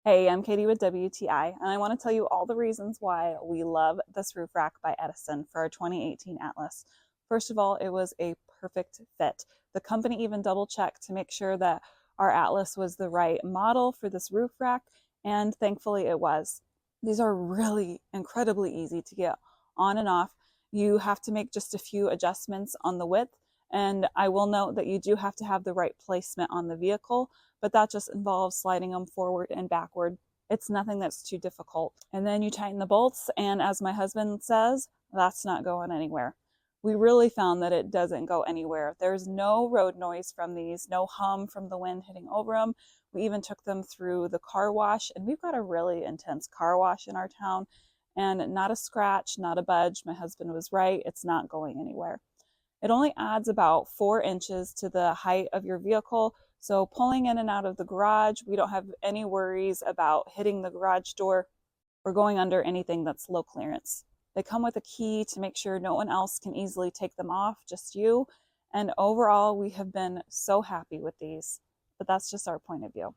Hey, I'm Katie with WTI, and I want to tell you all the reasons why we love this roof rack by Etesan for our 2018 Atlas. First of all, it was a perfect fit. The company even double checked to make sure that our Atlas was the right model for this roof rack, and thankfully it was. These are really incredibly easy to get on and off. You have to make just a few adjustments on the width, and I will note that you do have to have the right placement on the vehicle, but that just involves sliding them forward and backward. It's nothing that's too difficult. And then you tighten the bolts, and as my husband says, that's not going anywhere. We really found that it doesn't go anywhere. There's no road noise from these, no hum from the wind hitting over them. We even took them through the car wash, and we've got a really intense car wash in our town, and not a scratch, not a budge. My husband was right, it's not going anywhere. It only adds about 4 inches to the height of your vehicle, so pulling in and out of the garage, we don't have any worries about hitting the garage door or going under anything that's low clearance. They come with a key to make sure no one else can easily take them off, just you. And overall, we have been so happy with these, but that's just our point of view.